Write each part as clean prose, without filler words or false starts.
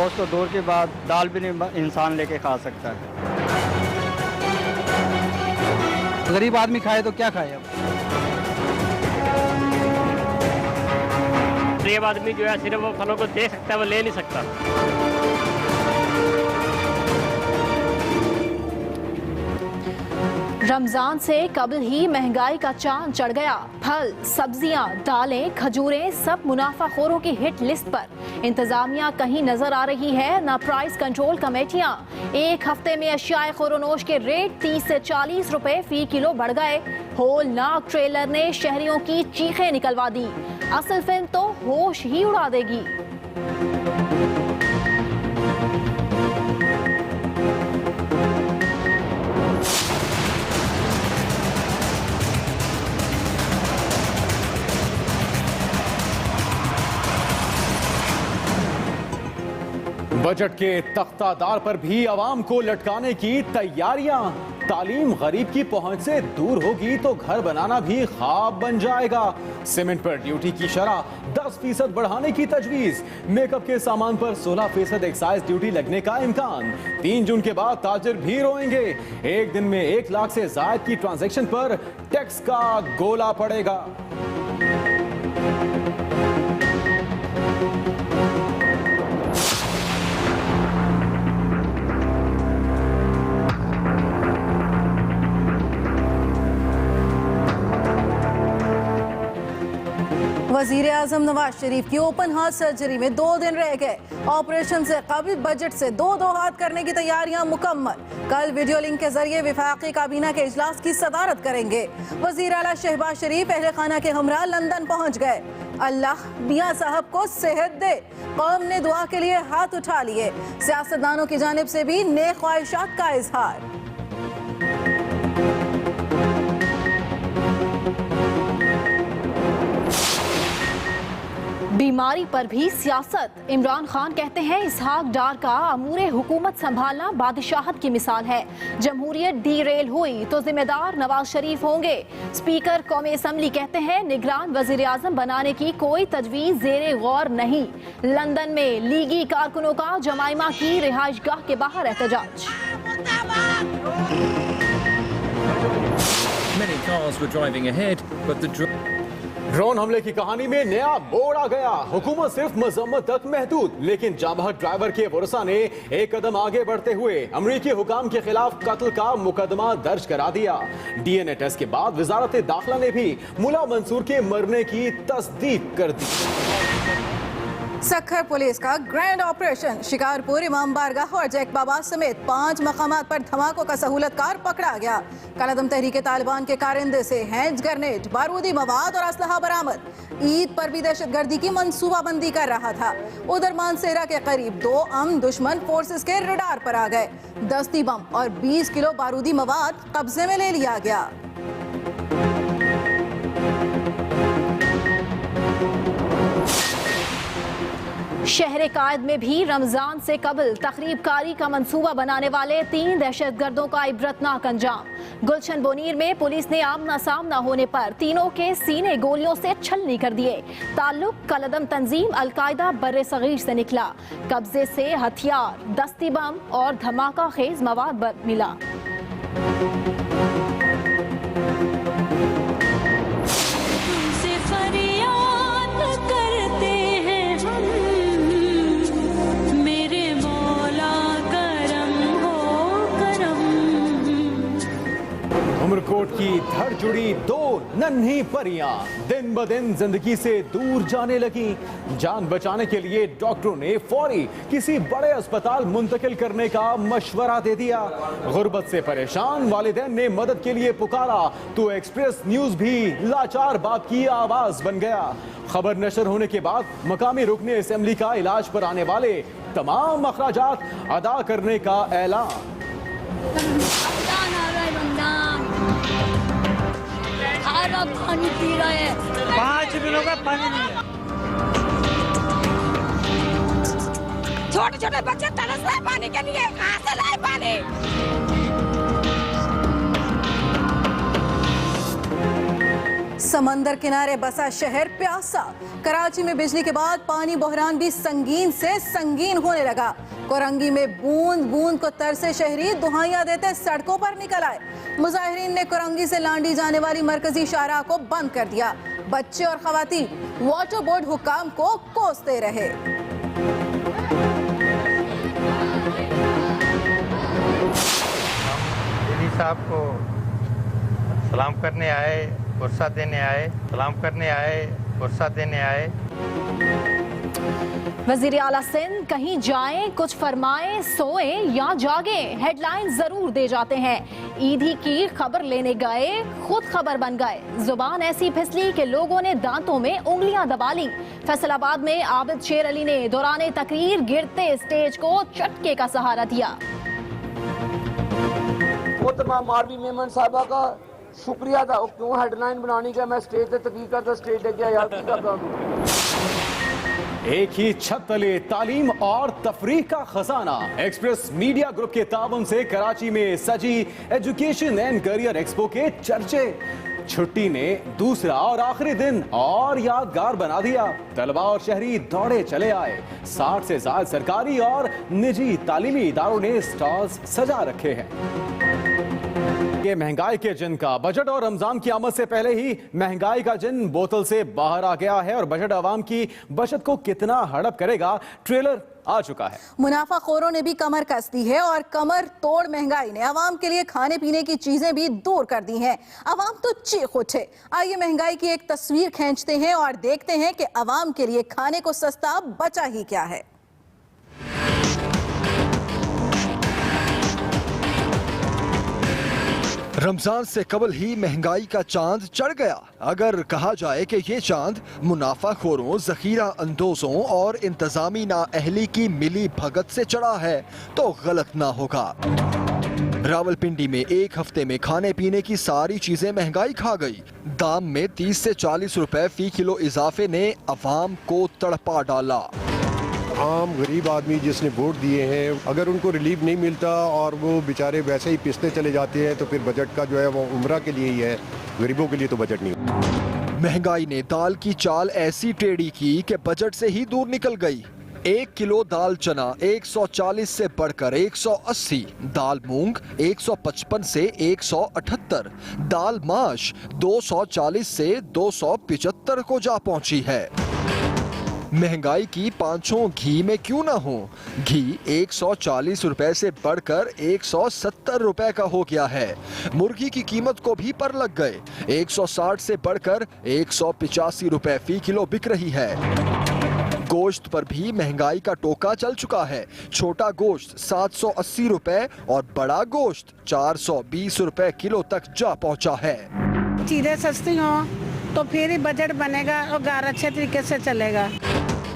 गोश्त तो दूर की बात, दाल भी नहीं इंसान लेके खा सकता है। गरीब आदमी खाए तो क्या खाए अब? गरीब आदमी जो है सिर्फ वो फलों को दे सकता है, वो ले नहीं सकता। रमजान से कबल ही महंगाई का चांद चढ़ गया। फल, सब्जियां, दालें, खजूरें सब मुनाफाखोरों की हिट लिस्ट पर। इंतजामिया कहीं नजर आ रही है न प्राइस कंट्रोल कमेटियां। एक हफ्ते में अशियाए खोरोनोश के रेट 30 से 40 रुपए फी किलो बढ़ गए। होलनाक ट्रेलर ने शहरियों की चीखें निकलवा दी। असल फिल्म तो होश ही उड़ा देगी। बजट के तख्तादार पर भी आवाम को लटकाने की तैयारियां। तालीम गरीब की पहुंच से दूर होगी तो घर बनाना भी ख्वाब बन जाएगा। सीमेंट पर ड्यूटी की शरह 10% बढ़ाने की तजवीज। मेकअप के सामान पर 16% एक्साइज ड्यूटी लगने का इम्कान। 3 जून के बाद ताजिर भी रोएंगे। एक दिन में 1 लाख से ज्यादा की ट्रांजैक्शन पर टैक्स का गोला पड़ेगा। वजीर आजम नवाज शरीफ की ओपन हार्ट सर्जरी में 2 दिन रह गए। ऑपरेशन से कबल बजट से दो हाथ करने की तैयारियां मुकम्मल। कल वीडियो लिंक के जरिए विफाकी काबीना के इजलास की सदारत करेंगे। वजीर आला शहबाज शरीफ अहले खाना के हमरा लंदन पहुंच गए। अल्लाह मियां साहब को सेहत दे। कौम ने दुआ के लिए हाथ उठा लिए। सियासतदानों की जानिब से भी नेक ख्वाहिशात का इजहार। बीमारी पर भी सियासत। इमरान खान कहते हैं इसहाक डार का अमूरे हुकूमत संभालना बादशाहत की मिसाल है। जमहूरियत डीरेल हुई तो जिम्मेदार नवाज शरीफ होंगे। स्पीकर कौमी असम्बली कहते हैं निगरान वजीर आजम बनाने की कोई तजवीज जेरे गौर नहीं। लंदन में लीगी कारकुनों का जमाइमा की रिहाइशगाह के बाहर एहतजाज। ड्रोन हमले की कहानी में नया मोड़ आ गया। हुकूमत सिर्फ मजम्मत तक महदूद, लेकिन जांबहक ड्राइवर के वरसा ने एक कदम आगे बढ़ते हुए अमरीकी हुकाम के खिलाफ कत्ल का मुकदमा दर्ज करा दिया। DNA टेस्ट के बाद वजारत दाखिला ने भी मुला मंसूर के मरने की तस्दीक कर दी। सखर पुलिस का ग्रैंड ऑपरेशन। शिकारपुर, इमाम बारगाह और जैकबाबा समेत 5 मकामात पर धमाकों का सहूलतकार पकड़ा गया। कलअदम तहरीके तालिबान के कारिंदे से हैंड ग्रेनेड, बारूदी मवाद और असलहा बरामद। ईद पर भी दहशतगर्दी की मंसूबाबंदी कर रहा था। उधर मानसेरा के करीब 2 अमन दुश्मन फोर्सेस के रडार पर आ गए। 10 बम और 20 किलो बारूदी मवाद कब्जे में ले लिया गया। शहर कायद में भी रमजान से कबल तखरीबकारी का मंसूबा बनाने वाले 3 दहशतगर्दों का इबरतनाक अंजाम। गुलशन बोनीर में पुलिस ने आमना सामना होने पर तीनों के सीने गोलियों से छलनी कर दिए। ताल्लुक कलअदम तंजीम अलकायदा बर्रे सगीर से निकला। कब्जे से हथियार, दस्ती बम और धमाका खेज मवाद मिला। उमरकोट की धड़ जुड़ी 2 नन्ही परियां दिन ब दिन जिंदगी से दूर जाने लगी। जान बचाने के लिए डॉक्टरों ने फौरी किसी बड़े अस्पताल मुंतकिल करने का मशवरा दे दिया। गुर्बत से परेशान वालिदैन ने मदद के लिए पुकारा तो एक्सप्रेस न्यूज भी लाचार बाप की आवाज बन गया। खबर नशर होने के बाद मकामी रुकने असेंबली का इलाज पर आने वाले तमाम अखराजात अदा करने का ऐलान। पानी पी रहा है, 5 दिनों का पानी नहीं है। छोटे छोटे बच्चे तरस रहे पानी के लिए, कहाँ से लाए पानी? समंदर किनारे बसा शहर प्यासा। कराची में बिजली के बाद पानी बहरान भी संगीन से संगीन होने लगा। कोरंगी में बूंद बूंद को तरसे शहरी दुहाइयां देते सड़कों पर निकल आए। मुजाहिरीन ने कोरंगी से लांडी जाने वाली मरकजी शाहराह को बंद कर दिया। बच्चे और खवातीन वाटर बोर्ड हुक्काम को कोसते रहे। साहब को सलाम करने आए, गुस्सा देने आए, सलाम करने आए, गुस्सा देने आए। वजीर आला सिंध कहीं जाएं, कुछ फरमाएं, सोएं या जागें, हेडलाइन जरूर दे जाते हैं। ईदी की खबर लेने गए, खुद खबर बन गए। जुबान ऐसी फिसली कि लोगों ने दांतों में उंगलियां दबा ली। फैसलाबाद में आबिद शेर अली ने दौरान तकरीर गिरते स्टेज को चटके का सहारा दिया। मोहतरमा मारवी मेमन साहबा का शुक्रिया था, क्यों हेडलाइन बनानी का मैं स्टेज पे तकरीर करता, स्टेज पे क्या याद करता हूँ। एक ही छत तले तालीम और तफरीह का खजाना। एक्सप्रेस मीडिया ग्रुप के ताबन से कराची में सजी एजुकेशन एंड करियर एक्सपो के चर्चे। छुट्टी ने दूसरा और आखिरी दिन और यादगार बना दिया। तलबा और शहरी दौड़े चले आए। 60 से ज्यादा सरकारी और निजी तालीमी इदारों ने स्टॉल्स सजा रखे हैं। ये महंगाई के जिन का बजट और रमजान की आमद से पहले ही महंगाई का जिन बोतल से बाहर आ गया है और बजट आवाम की बचत को कितना हड़प करेगा, ट्रेलर आ चुका है। मुनाफाखोरों ने भी कमर कस दी है और कमर तोड़ महंगाई ने अवाम के लिए खाने पीने की चीजें भी दूर कर दी हैं। अवाम तो चीख उठे। आइए महंगाई की एक तस्वीर खींचते हैं और देखते हैं कि अवाम के लिए खाने को सस्ता बचा ही क्या है। रमजान से कबल ही महंगाई का चांद चढ़ गया। अगर कहा जाए कि ये चांद मुनाफाखोरों, जखीरा अंदोजों और इंतजामी नाअहली की मिली भगत से चढ़ा है तो गलत ना होगा। रावलपिंडी में एक हफ्ते में खाने पीने की सारी चीजें महंगाई खा गई। दाम में 30 से 40 रुपए फी किलो इजाफे ने अवाम को तड़पा डाला। आम गरीब आदमी जिसने वोट दिए हैं, अगर उनको रिलीफ नहीं मिलता और वो बेचारे वैसे ही पिसते चले जाते हैं तो फिर बजट का जो है वो उम्रा के लिए ही है, गरीबों के लिए तो बजट नहीं। महंगाई ने दाल की चाल ऐसी टेढ़ी की कि बजट से ही दूर निकल गई। 1 किलो दाल चना 140 से बढ़कर 180, दाल मूंग 155 से 178, दाल माश 240 से 275 को जा पहुंची है। महंगाई की पांचों घी में क्यों ना हो, घी 140 रुपए से बढ़कर 170 रुपए का हो गया है। मुर्गी की कीमत को भी पर लग गए, 160 से बढ़कर 185 रुपए फी किलो बिक रही है। गोश्त पर भी महंगाई का टोका चल चुका है। छोटा गोश्त 780 रुपए और बड़ा गोश्त 420 रुपए किलो तक जा पहुंचा है। चीजें सस्ती हो तो फिर ही बजट बनेगा और घर अच्छे तरीके से चलेगा।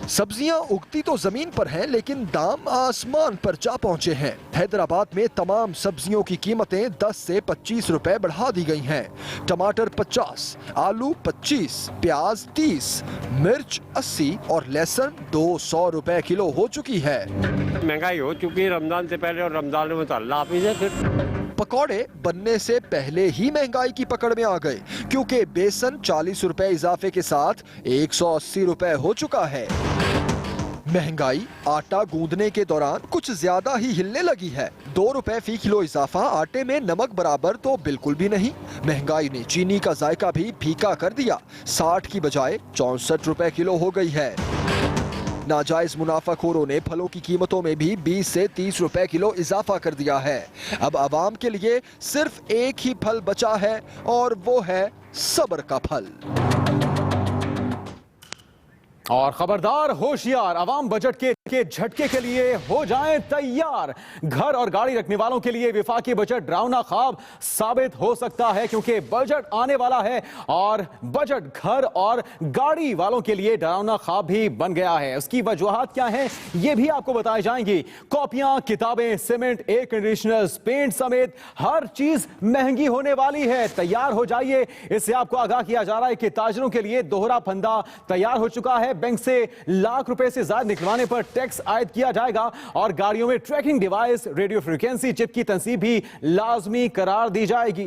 सब्जियां उगती तो जमीन पर हैं, लेकिन दाम आसमान पर जा पहुंचे हैं। हैदराबाद में तमाम सब्जियों की कीमतें 10 से 25 रुपए बढ़ा दी गई हैं। टमाटर 50, आलू 25, प्याज 30, मिर्च 80 और लहसुन 200 रुपए किलो हो चुकी है। महंगाई हो चुकी है रमजान से पहले और रमजान में तो अल्लाह हाफिज़ है। फिर पकौड़े बनने से पहले ही महंगाई की पकड़ में आ गए, क्योंकि बेसन 40 रुपए इजाफे के साथ 180 रुपए हो चुका है। महंगाई आटा गूंदने के दौरान कुछ ज्यादा ही हिलने लगी है। 2 रुपए फी किलो इजाफा आटे में नमक बराबर तो बिल्कुल भी नहीं। महंगाई ने चीनी का जायका भी फीका कर दिया, 60 की बजाय 64 रुपए किलो हो गई है। नाजायज मुनाफाखोरों ने फलों की कीमतों में भी 20 से 30 रुपए किलो इजाफा कर दिया है। अब आवाम के लिए सिर्फ एक ही फल बचा है और वो है सब्र का फल। और खबरदार, होशियार, आवाम बजट के झटके के लिए हो जाएं तैयार। घर और गाड़ी रखने वालों के लिए विफाकी बजट डरावना ख्वाब साबित हो सकता है, क्योंकि बजट आने वाला है और बजट घर और गाड़ी वालों के लिए डरावना ख्वाब भी बन गया है। उसकी वजूहात क्या हैं, ये भी आपको बताई जाएंगी। कॉपियां, किताबें, सीमेंट, एयर कंडीशनर्स, पेंट समेत हर चीज महंगी होने वाली है। तैयार हो जाइए। इससे आपको आगाह किया जा रहा है कि ताजरों के लिए दोहरा फंदा तैयार हो चुका है। बैंक से लाख रुपए से ज्यादा निकलवाने पर टैक्स आयद किया जाएगा और गाड़ियों में tracking device, radio frequency chip की तनसीब भी लाजमी करार दी जाएगी।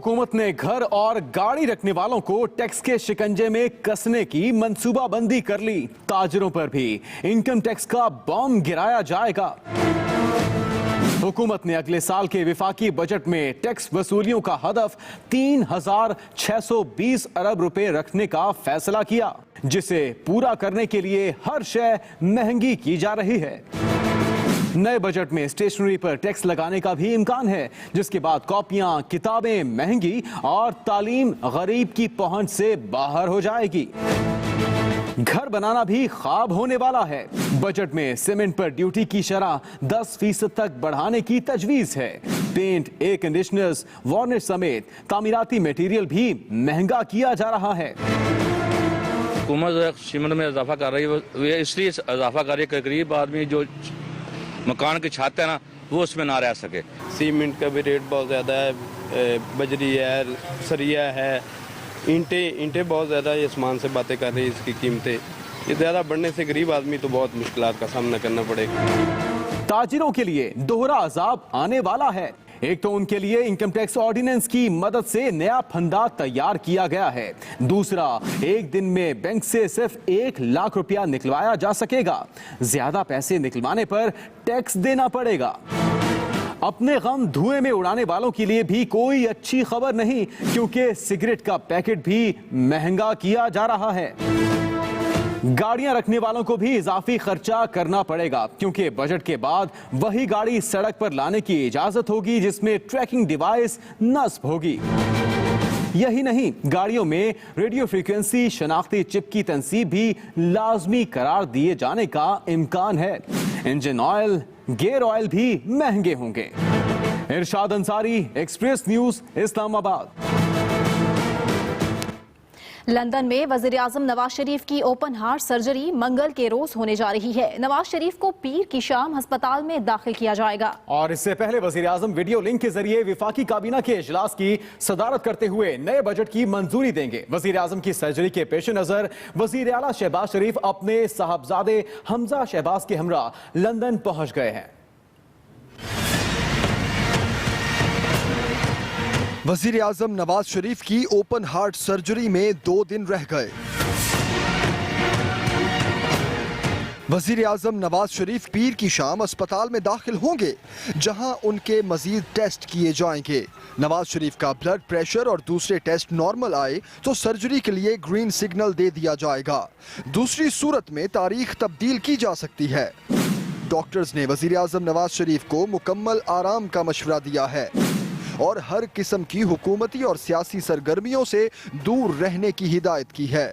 हुकूमत ने घर और गाड़ी रखने वालों को टैक्स के शिकंजे में कसने की मंसूबाबंदी कर ली। ताजिरों पर भी इनकम टैक्स का बम गिराया जाएगा। हुकूमत ने अगले साल के विफाकी बजट में टैक्स वसूलियों का हदफ 3,620 अरब रुपए रखने का फैसला किया, जिसे पूरा करने के लिए हर शय महंगी की जा रही है। नए बजट में स्टेशनरी पर टैक्स लगाने का भी इम्कान है, जिसके बाद कॉपियां, किताबें महंगी और तालीम गरीब की पहुंच से बाहर हो जाएगी। घर बनाना भी ख्वाब होने वाला है। बजट में सीमेंट पर ड्यूटी की शरह 10% तक बढ़ाने की तजवीज है। पेंट, एयर कंडीशनर्स, वार्निश समेत तामीराती मटेरियल भी महंगा किया जा रहा है। हुकूमत सीमेंट में इजाफा कर रही है, इसलिए इजाफा कर रही है कि गरीब आदमी जो मकान की छत है ना, वो उसमें ना रह सके। सीमेंट का भी रेट बहुत ज़्यादा है, बजरी है, सरिया है, ईंटें बहुत ज़्यादा आसमान से बातें कर रही है। इसकी कीमतें ये ज़्यादा बढ़ने से गरीब आदमी तो बहुत मुश्किलात का सामना करना पड़ेगा। ताजिरों के लिए दोहरा अजाब आने वाला है। एक तो उनके लिए इनकम टैक्स ऑर्डिनेंस की मदद से नया फंदा तैयार किया गया है। दूसरा, एक दिन में बैंक से सिर्फ 1 लाख रुपया निकलवाया जा सकेगा। ज्यादा पैसे निकलवाने पर टैक्स देना पड़ेगा। अपने गम धुएं में उड़ाने वालों के लिए भी कोई अच्छी खबर नहीं, क्योंकि सिगरेट का पैकेट भी महंगा किया जा रहा है। गाड़ियां रखने वालों को भी इजाफी खर्चा करना पड़ेगा, क्योंकि बजट के बाद वही गाड़ी सड़क पर लाने की इजाजत होगी जिसमें ट्रैकिंग डिवाइस नस्ब होगी। यही नहीं, गाड़ियों में रेडियो फ्रीक्वेंसी शनाख्ती चिप की तनसीब भी लाजमी करार दिए जाने का इम्कान है। इंजन ऑयल, गियर ऑयल भी महंगे होंगे। Irshad Ansari, express news, Islamabad. London में वज़ीर-ए-आज़म नवाज शरीफ की ओपन हार्ट सर्जरी मंगल के रोज होने जा रही है। नवाज शरीफ को पीर की शाम अस्पताल में दाखिल किया जाएगा। और इससे पहले वज़ीर-ए-आज़म वीडियो लिंक के जरिए विफाकी काबीना के इजलास की सदारत करते हुए नए बजट की मंजूरी देंगे। वज़ीर-ए-आज़म की सर्जरी के पेश नजर वज़ीर आला शहबाज शरीफ अपने साहबजादे हमजा शहबाज के हमरा लंदन पहुंच गए हैं। वजीर आजम नवाज शरीफ की ओपन हार्ट सर्जरी में 2 दिन रह गए। वजीर आजम नवाज शरीफ पीर की शाम अस्पताल में दाखिल होंगे, जहां उनके मजीद टेस्ट किए जाएंगे। नवाज शरीफ का ब्लड प्रेशर और दूसरे टेस्ट नॉर्मल आए तो सर्जरी के लिए ग्रीन सिग्नल दे दिया जाएगा। दूसरी सूरत में तारीख तब्दील की जा सकती है। डॉक्टर्स ने वजीर आजम नवाज शरीफ को मुकम्मल आराम का मशवरा दिया है और हर किस्म की हुकूमती और सियासी सरगर्मियों से दूर रहने की हिदायत की है।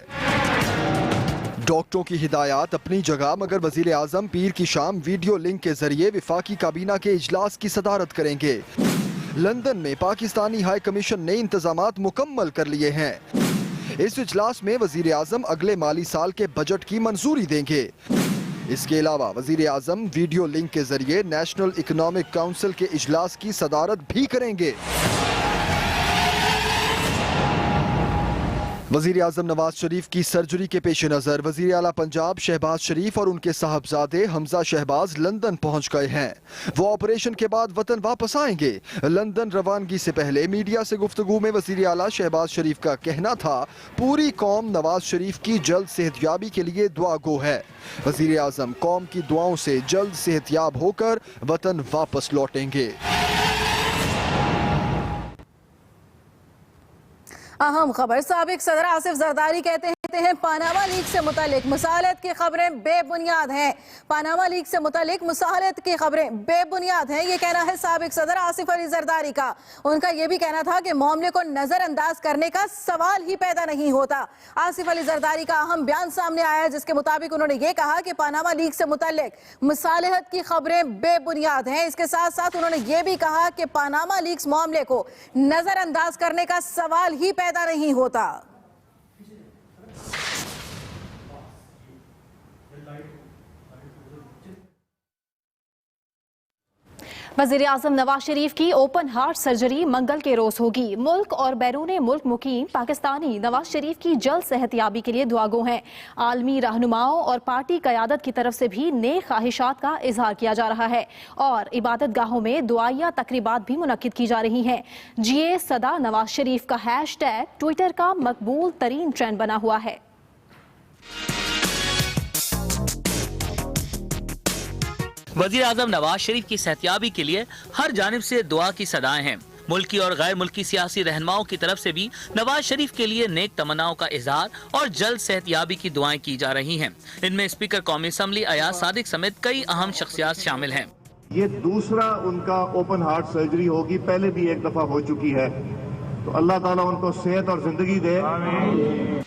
डॉक्टरों की हिदायत अपनी जगह, मगर वजीर आजम पीर की शाम वीडियो लिंक के जरिए विफाकी काबीना के इजलास की सदारत करेंगे। लंदन में पाकिस्तानी हाई कमीशन ने इंतजामात मुकम्मल कर लिए हैं। इस इजलास में वजीर आजम अगले माली साल के बजट की मंजूरी देंगे। इसके अलावा वजीर आजम वीडियो लिंक के जरिए नेशनल इकोनॉमिक काउंसिल के इजलास की सदारत भी करेंगे। वजीर आजम नवाज शरीफ की सर्जरी के पेश नजर वजीर आला पंजाब शहबाज शरीफ और उनके साहबजादे हमजा शहबाज लंदन पहुंच गए हैं। वो ऑपरेशन के बाद वतन वापस आएंगे। लंदन रवानगी से पहले मीडिया से गुफ्तगू में वजीर आला शहबाज शरीफ का कहना था, पूरी कौम नवाज शरीफ की जल्द सेहतयाबी के लिए दुआ गो है। वजीर आजम कौम की दुआओं से जल्द सेहतयाब होकर वतन वापस लौटेंगे। अहम खबर, साबिक सदर आसिफ जरदारी कहते हैं पानामा लीक से मुतालिक मुसाहलत की खबरें बेबुनियाद हैं। पानामा लीक से मुतालिक मुसाहलत की खबरें बेबुनियाद हैं, ये कहना है साबिक सदर आसिफ अली जरदारी का। उनका यह भी कहना था कि मामले को नजरअंदाज करने का सवाल ही पैदा नहीं होता। आसिफ अली जरदारी का अहम बयान सामने आया, जिसके मुताबिक उन्होंने ये कहा कि पानामा लीक से मुतालिक मुसालहत की खबरें बेबुनियाद हैं। इसके साथ साथ उन्होंने ये भी कहा कि पानामा लीक्स मामले को नजरअंदाज करने का सवाल ही पैदा नहीं होता। वज़ीर आज़म नवाज शरीफ की ओपन हार्ट सर्जरी मंगल के रोज होगी। मुल्क और बैरून मुल्क मुकीम पाकिस्तानी नवाज शरीफ की जल्द सेहतयाबी के लिए दुआगो हैं। आलमी रहनुमाओं और पार्टी क़यादत की तरफ से भी नेक ख्वाहिशात का इजहार किया जा रहा है और इबादत गाहों में दुआया तकरीबात भी मुनक्किद की जा रही हैं। जिए सदा नवाज शरीफ का हैशटैग ट्विटर का मकबूल तरीन ट्रेंड बना हुआ है। वज़ीर आज़म नवाज शरीफ की सेहतयाबी के लिए हर जानिब से दुआ की सदाएं हैं। मुल्की और गैर मुल्की सियासी रहनुमाओं की तरफ से भी नवाज शरीफ के लिए नेक तमन्नाओं का इजहार और जल्द सेहतयाबी की दुआएं की जा रही हैं। इनमें स्पीकर कौमी असम्बली अयाज सादिक समेत कई अहम शख्सियात शामिल हैं। ये दूसरा उनका ओपन हार्ट सर्जरी होगी, पहले भी एक दफा हो चुकी है, तो अल्लाह ताला उनको सेहत और जिंदगी दे।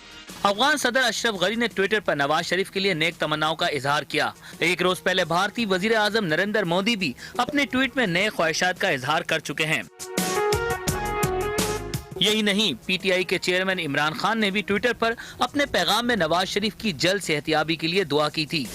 अफगान सदर अशरफ गनी ने ट्विटर पर नवाज शरीफ के लिए नेक तमन्नाओं का इजहार किया। एक रोज पहले भारतीय वजीर आजम नरेंद्र मोदी भी अपने ट्वीट में नए ख्वाहिशात का इजहार कर चुके हैं। यही नहीं, पीटीआई के चेयरमैन इमरान खान ने भी ट्विटर पर अपने पैगाम में नवाज शरीफ की जल्द सेहतयाबी के लिए दुआ की थी।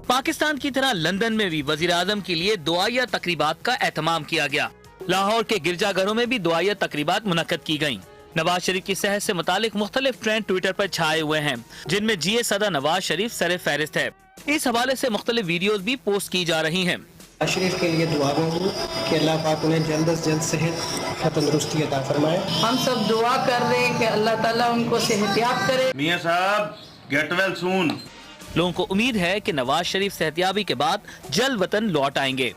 पाकिस्तान की तरह लंदन में भी वजीर आजम के लिए दुआया तकरीबात का एहतमाम किया गया। लाहौर के गिरजाघरों में भी दुआया तकरीबात मुनक्कद की गयी। नवाज शरीफ की सेहत से मुतालिक मुख्तलिफ ट्रेंड ट्विटर पर छाए हुए हैं, जिनमें जिए सदा नवाज शरीफ सरे फहरिस्त है। इस हवाले से मुख्तलिफ वीडियोस भी पोस्ट की जा रही हैं। नवाज शरीफ के लिए दुआ मांगू कि अल्लाह पाक उन्हें जल्द से जल्द सेहत तंदुरुस्ती अता फरमाए। हम सब दुआ कर रहे हैं कि अल्लाह ताला उनको सेहतयाब करे। मियां साहब गेट वेल सून। लोगों को उम्मीद है कि नवाज शरीफ सेहतयाबी के बाद जल्द वतन लौट आएंगे।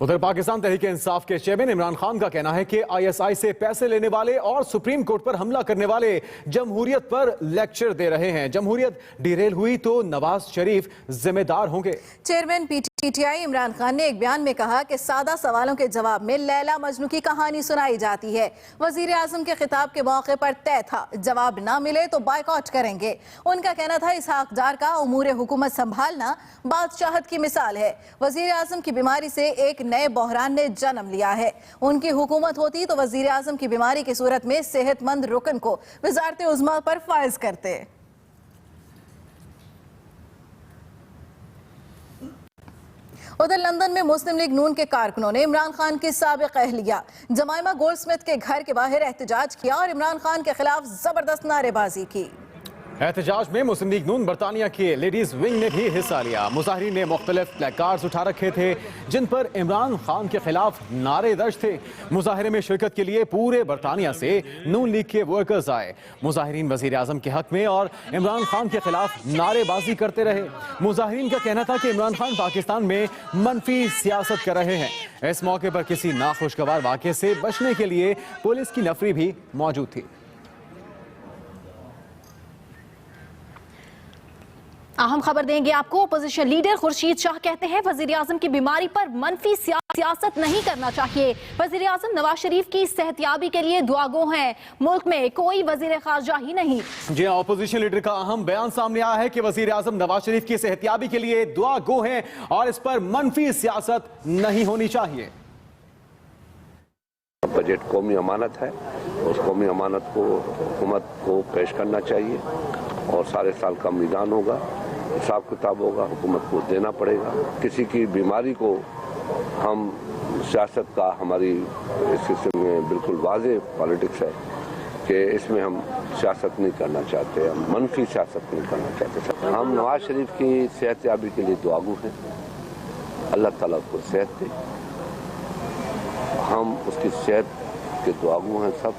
उधर पाकिस्तान तहरीक इंसाफ के चेयरमैन इमरान खान का कहना है कि आईएसआई से पैसे लेने वाले और सुप्रीम कोर्ट पर हमला करने वाले जमहूरियत पर लेक्चर दे रहे हैं। जमहूरियत डिरेल हुई तो नवाज शरीफ जिम्मेदार होंगे। चेयरमैन पीटीआई इमरान खान ने एक बयान में कहा कि सादा सवालों के जवाब में लैला मजनू की कहानी सुनाई जाती है। वजीर आजम के खिताब के मौके पर तय था, जवाब ना मिले तो बायकॉट करेंगे। उनका कहना था इसहाक डार का उमूर हुकूमत संभालना बादशाहत की मिसाल है। वजीर आजम की बीमारी से एक नए बहरान ने जन्म लिया है। उनकी हुकूमत होती तो वजीर आजम की बीमारी की सूरत में सेहतमंद रुकन को वजारत उज़्मा पर फायज करते। उधर लंदन में मुस्लिम लीग नून के कारकुनों ने इमरान खान की साबिक अहलिया जमाइमा गोल्डस्मिथ के घर के बाहर एहतजाज किया और इमरान खान के खिलाफ जबरदस्त नारेबाजी की। एहतजाज में मुस्लिम लीग नून बरतानिया के लेडीज विंग ने भी हिस्सा लिया। मुजाहिरीन ने मुख्तलिफ प्लेकार्ड्स उठा रखे थे जिन पर इमरान खान के खिलाफ नारे दर्ज थे। मुजाहिरे में शिरकत के लिए पूरे बरतानिया से नून लीग के वर्कर्स आए। मुजाहिरीन वजीर आजम के हक में और इमरान खान के खिलाफ नारेबाजी करते रहे। मुजाहिरीन का कहना था कि इमरान खान पाकिस्तान में मनफी सियासत कर रहे हैं। इस मौके पर किसी नाखुशगवार वाक़े से बचने के लिए पुलिस की नफरी भी मौजूद थी। अहम खबर देंगे आपको। अपोजिशन लीडर खुर्शीद शाह कहते हैं वजीर आजम की बीमारी पर मनफी सियासत नहीं करना चाहिए। वजीर आजम नवाज शरीफ की सेहतयाबी के लिए दुआगो हैं। मुल्क में कोई वजीर खारजा ही नहीं। जी हाँ, अपोजिशन लीडर का अहम बयान सामने आया है कि वजीर आजम नवाज शरीफ की सेहतयाबी के लिए दुआगो हैं और इस पर मनफी सियासत नहीं होनी चाहिए। बजट कौमी अमानत है, उस कौमी अमानत को हुकूमत को पेश करना चाहिए और सारे साल का मीज़ान होगा, हिसाब किताब होगा, हुकूमत को देना पड़ेगा। किसी की बीमारी को हम सियासत का हमारी इस सिस्टम में बिल्कुल वाज़ेह पॉलिटिक्स है कि इसमें हम सियासत नहीं करना चाहते, हम मनफी सियासत नहीं करना चाहते। हम नवाज शरीफ की सेहतयाबी के लिए दुआगो हैं, अल्लाह ताला उसको सेहत दे, हम उसकी सेहत के दुआगो हैं सब।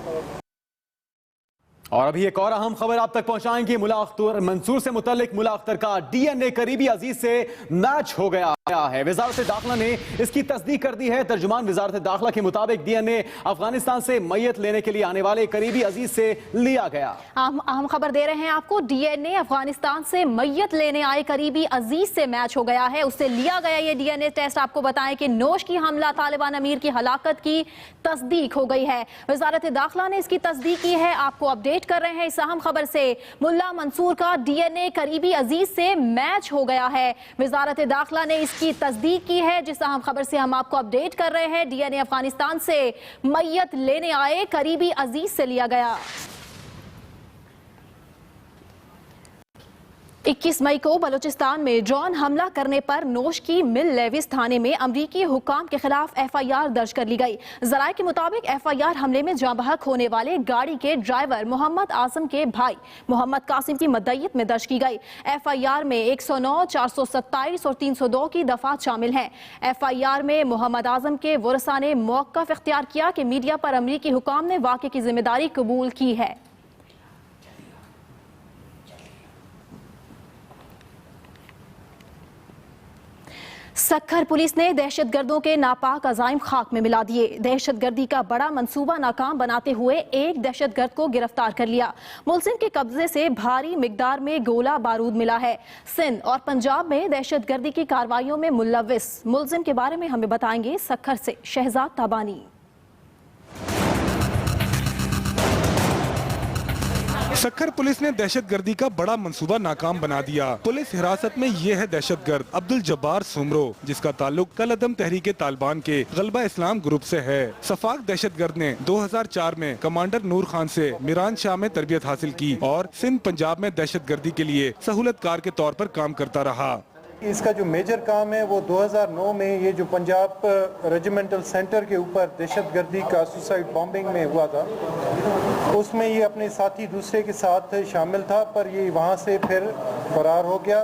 और अभी एक और अहम खबर आप तक पहुंचाएंगे। मुल्ला अख्तर मंसूर से मुतल्लिक मुल्ला अख्तर का डीएनए करीबी अजीज से मैच हो गया है। वजारत दाखिला ने इसकी तस्दीक कर दी है। तर्जुमान वजारत दाखिला के मुताबिक डीएनए अफगानिस्तान से मैयत लेने के लिए आने वाले करीबी अजीज से लिया गया। अहम खबर दे रहे हैं आपको। डीएनए अफगानिस्तान से मैयत लेने आए करीबी अजीज से मैच हो गया है, उससे लिया गया ये डीएनए टेस्ट। आपको बताएं कि नोश की हमला तालिबान अमीर की हलाकत की तस्दीक हो गई है। वजारत दाखिला ने इसकी तस्दीक की है। आपको अपडेट कर रहे हैं इस अहम खबर से। मुल्ला मंसूर का डीएनए करीबी अजीज से मैच हो गया है। वजारत दाखिला ने इसकी तस्दीक की है। जिस अहम खबर से हम आपको अपडेट कर रहे हैं, डीएनए अफगानिस्तान से मैयत लेने आए करीबी अजीज से लिया गया। 21 मई को बलूचिस्तान में ड्रोन हमला करने पर नोश की मिल लेविस थाने में अमरीकी हुक्काम के खिलाफ FIR दर्ज कर ली गई। जराये के मुताबिक FIR हमले में जाँ बहक होने वाले गाड़ी के ड्राइवर मोहम्मद आजम के भाई मोहम्मद कासिम की मद्दईयत में दर्ज की गई। FIR में 109, 427 और 302 की दफात शामिल हैं। FIR में मोहम्मद आजम के वरसा ने मौक़िफ़ इख्तियार किया कि मीडिया पर अमरीकी हुक्काम ने वाक़े की जिम्मेदारी कबूल की है। सक्खर पुलिस ने दहशतगर्दों के नापाक अज़ाइम खाक में मिला दिए। दहशतगर्दी का बड़ा मंसूबा नाकाम बनाते हुए एक दहशतगर्द को गिरफ्तार कर लिया। मुलजिम के कब्जे से भारी मिकदार में गोला बारूद मिला है। सिंध और पंजाब में दहशतगर्दी की कार्रवाइयों में मुलव्विस मुलजिम के बारे में हमें बताएंगे सक्खर से शहजाद ताबानी। सक्खर पुलिस ने दहशतगर्दी का बड़ा मंसूबा नाकाम बना दिया। पुलिस हिरासत में ये है दहशतगर्द अब्दुल जब्बार सुमरो, जिसका ताल्लुक कल-अदम तहरीके तालिबान के गलबा इस्लाम ग्रुप से है। सफाक दहशतगर्द ने 2004 में कमांडर नूर खान से मीरान शाह में तरबियत हासिल की और सिंध पंजाब में दहशतगर्दी के लिए सहूलतकार के तौर पर काम करता रहा। इसका जो मेजर काम है वो 2009 में ये जो पंजाब रेजिमेंटल सेंटर के ऊपर दहशतगर्दी का सुसाइड बॉम्बिंग में हुआ था, उसमें ये अपने साथी दूसरे के साथ शामिल था, पर ये वहाँ से फिर फरार हो गया।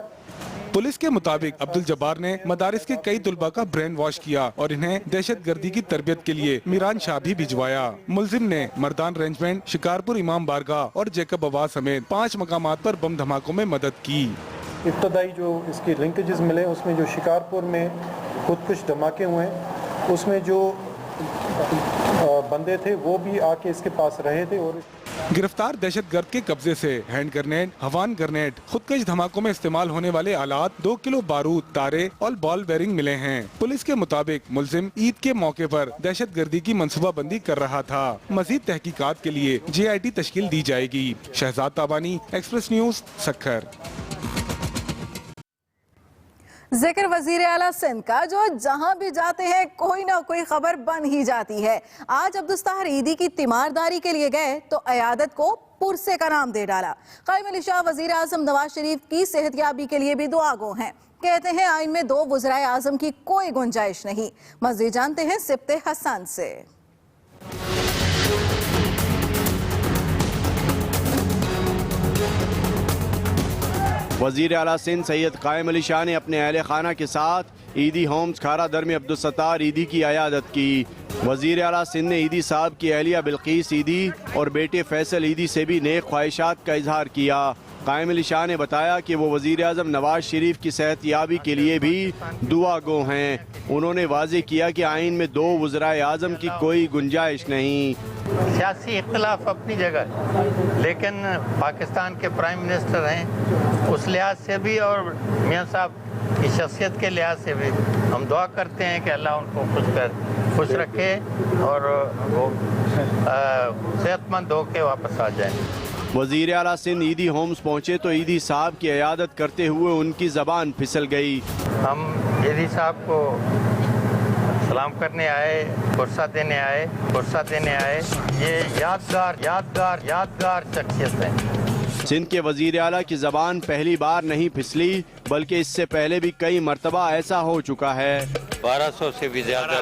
पुलिस के मुताबिक अब्दुल जब्बार ने मदारिस के कई तुलबा का ब्रेन वॉश किया और इन्हें दहशतगर्दी की तरबियत के लिए मीरान शाह भी भिजवाया। मुलजिम ने मर्दान रेंजमेंट, शिकारपुर इमाम बारगाह और जैकब आबाद समेत 5 मकामात पर बम धमाकों में मदद की। इब्तदाई जो इसके लिंकेजेस मिले उसमें जो शिकारपुर में खुदकुश धमाके हुए, उसमें जो बंदे थे वो भी आके इसके पास रहे थे। और गिरफ्तार दहशतगर्द के कब्जे से हैंड ग्रेनेड, हवान ग्रेनेड, खुदकश धमाकों में इस्तेमाल होने वाले आलात, 2 किलो बारूद, तारे और बॉल बेरिंग मिले हैं। पुलिस के मुताबिक मुलजिम ईद के मौके पर दहशतगर्दी की मंसूबाबंदी कर रहा था। मजीद तहकीकात के लिए JIT तश्कील दी जाएगी। Shahzad Tabani, Express News, Sukkur. जिक्र वजीर आला सिंध का, जो जहां भी जाते हैं कोई ना कोई खबर बन ही जाती है। आज अब्दुस्तार ईदी की तीमारदारी के लिए गए तो अयादत को पुरसे का नाम दे डाला। कायम अली शाह वजीर आजम नवाज शरीफ की सेहतयाबी के लिए भी दुआगो हैं। कहते हैं आइन में 2 वज़राए आजम की कोई गुंजाइश नहीं। मज़ीद जानते हैं सिब्ते हसन से। वज़ीर आला सिंध सैयद कायम अली शाह ने अपने अहले खाना के साथ ईदी होम्स खारा दर में अब्दुलसत्तार ईदी की अयादत की। वज़ीर आला सिंध ने ईदी साहब की अहलिया बिल्कीस ईदी और बेटे फैसल ईदी से भी नेक ख्वाहिशात का इजहार किया। कायम अली शाह ने बताया कि वो वज़ीर आज़म नवाज शरीफ की सेहतयाबी के लिए भी दुआ गो हैं। उन्होंने वाज़ेह किया कि आइन में 2 वज़राए आज़म की कोई गुंजाइश नहीं। सियासी इख्तिलाफ अपनी जगह, लेकिन पाकिस्तान के प्राइम मिनिस्टर हैं, उस लिहाज से भी और मियाँ साहब की शख्सियत के लिहाज से भी हम दुआ करते हैं कि अल्लाह उनको खुश रखे और वो सेहतमंद होकर वापस आ जाए। वज़ीर आला सिंध ईदी होम्स पहुँचे तो ईदी साहब की अयादत करते हुए उनकी ज़बान फिसल गई। हम ईदी साहब को सलाम करने आए, गुस्सा देने आए। ये यादगार शख्सियत है। सिंध के वज़ीर आला की ज़बान पहली बार नहीं फिसली, बल्कि इससे पहले भी कई मरतबा ऐसा हो चुका है। 1200 से भी ज्यादा,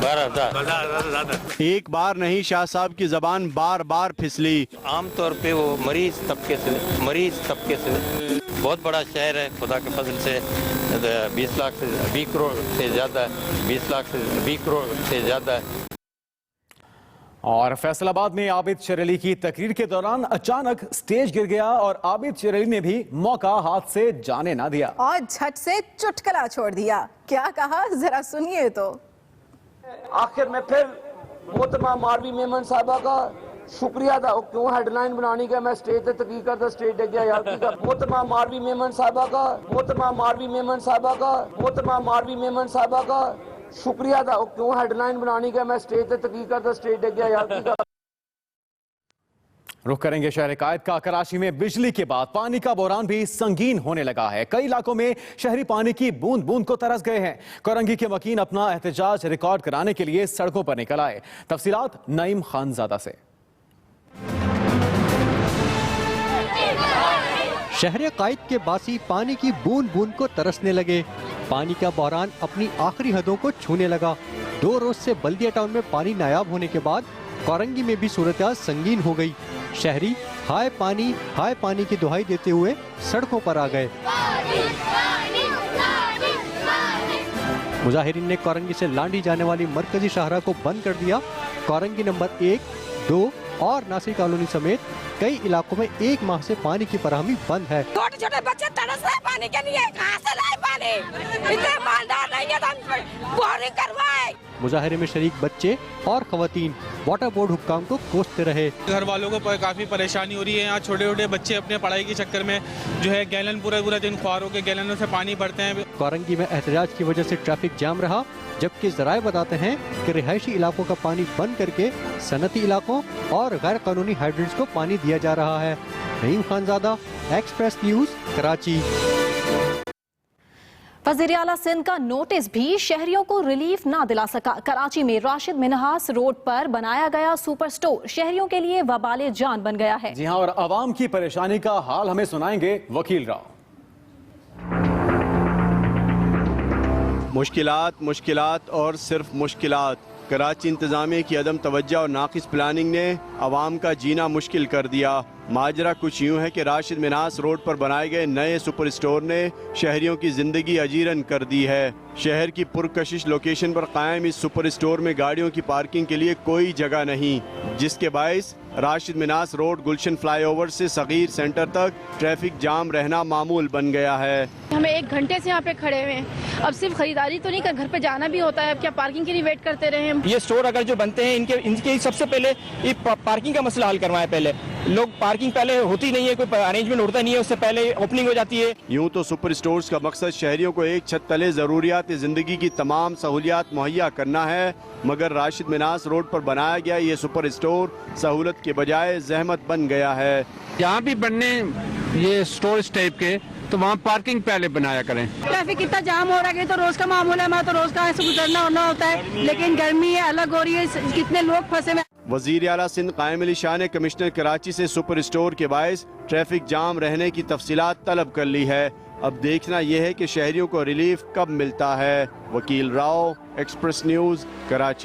12,000। एक बार नहीं, शाह साहब की ज़बान बार बार फिसली। आमतौर पे वो मरीज तबके से बहुत बड़ा शहर है, खुदा के फजल से 20 लाख से 20 करोड़ से ज़्यादा, 20 लाख से 20 करोड़ से ज़्यादा। और फैसलाबाद में आबिद शेर अली की तकरीर के दौरान अचानक स्टेज गिर गया और आबिद शेर अली ने भी मौका हाथ से जाने ना दिया और झट से चुटकुला छोड़ दिया। क्या कहा जरा सुनिए तो। आखिर में फिर मोहतरमा मारवी मेमन साहबा का शुक्रिया था, क्यों हेडलाइन बनानी का मैं स्टेज पे तकरीर करता, स्टेज डग गया यार। मोहतरमा मारवी मेमन साहबा का शुक्रिया था, क्यों हेडलाइन बनाने का मैं स्टेज पे तकरीर करता, स्टेज डग गया यार। रुख करेंगे शहर कायद का। कराची में बिजली के बाद पानी का बहरान भी संगीन होने लगा है। कई इलाकों में शहरी पानी की बूंद बूंद को तरस गए हैं। कोरंगी के वकील अपना एहतजाज रिकॉर्ड कराने के लिए सड़कों पर निकल आए। तफसीलात नईम खानजादा से। शहर कायद के बासी पानी की बूंद बूंद को तरसने लगे। पानी का बहरान अपनी आखिरी हदों को छूने लगा। 2 रोज से बल्दिया टाउन में पानी नायाब होने के बाद कोरंगी में भी सूरत संगीन हो गई। शहरी हाय पानी की दुहाई देते हुए सड़कों पर आ गए। मुजाहिरीन ने कोरंगी से लांडी जाने वाली मरकजी शाहरा को बंद कर दिया। कोरंगी नंबर 1, 2 और नासिर कॉलोनी समेत कई इलाकों में 1 माह से पानी की फराहमी बंद है। छोटे छोटे बच्चे तरस रहे पानी के लिए, कहाँ से लाए पानी? इतने मालदार नहीं है, बोरिंग करवाए। मुजाहिरे में शरीक बच्चे और खवातीन वाटर बोर्ड हुक्काम को कोसते रहे। घर वालों को काफी परेशानी हो रही है। यहाँ छोटे छोटे बच्चे अपने पढ़ाई के चक्कर में जो है गैलन पूरा दिन ख्वारों के गैलनों से पानी भरते हैं। कोरंगी में एहतजाज की वजह से ट्रैफिक जाम रहा, जबकि ज़राए बताते हैं कि रिहायशी इलाकों का पानी बंद करके सनती इलाकों और गैर कानूनी हाइड्रेंट्स को पानी दिया जा रहा है। Naeem Khanzada, express news, Karachi. वज़ीर आला सिंध का नोटिस भी शहरियों को रिलीफ ना दिला सका। कराची में राशिद मिन्हास रोड पर बनाया गया सुपर स्टोर शहरियों के लिए वबाले जान बन गया है। जी हाँ, और आवाम की परेशानी का हाल हमें सुनाएंगे वकील राव। मुश्किलात और सिर्फ मुश्किलात। कराची इंतजामिया की अदम तवज्जो और नाकिस प्लानिंग ने आवाम का जीना मुश्किल कर दिया। माजरा कुछ यूँ है कि राशिद मिन्हास रोड पर बनाए गए नए सुपर स्टोर ने शहरियों की ज़िंदगी अजीरन कर दी है। शहर की पुरकशिश लोकेशन पर कायम इस सुपर स्टोर में गाड़ियों की पार्किंग के लिए कोई जगह नहीं, जिसके बायस राशिद मिन्हास रोड गुलशन फ्लाईओवर से सगीर सेंटर तक ट्रैफिक जाम रहना मामूल बन गया है। हमें 1 घंटे से यहाँ पे खड़े हुए हैं। अब सिर्फ खरीदारी तो नहीं कर, घर पे जाना भी होता है। अब क्या पार्किंग के लिए वेट करते रहे हम? ये स्टोर अगर जो बनते हैं इनके सबसे पहले ये पार्किंग का मसला हल करवाएं। पहले लोग पार्किंग पहले होती नहीं है, कोई अरेंजमेंट होता नहीं है, उससे पहले ओपनिंग हो जाती है। यूँ तो सुपर स्टोर्स का मकसद शहरियों को एक छत तले ज़रूरियात ज़िंदगी की तमाम सहूलियात मुहैया करना है, मगर राशिद मिन्हास रोड पर बनाया गया ये सुपर स्टोर सहूलत के बजाय जहमत बन गया है। यहाँ भी बनने ये स्टोर टाइप के, तो वहाँ पार्किंग पहले बनाया करें। ट्रैफिक इतना जाम हो रहा है तो रोज का मामूल है, मैं तो रोज का ऐसे गुजरना होना होता है, लेकिन गर्मी है अलग हो रही है, कितने लोग फंसे हुए। वज़ीर आला सिंध कायम अली शाह ने कमिश्नर कराची से सुपर स्टोर के बायस ट्रैफिक जाम रहने की तफसीलात तलब कर ली है। अब देखना यह है कि शहरियों को रिलीफ कब मिलता है। वकील राव, एक्सप्रेस न्यूज़, कराची।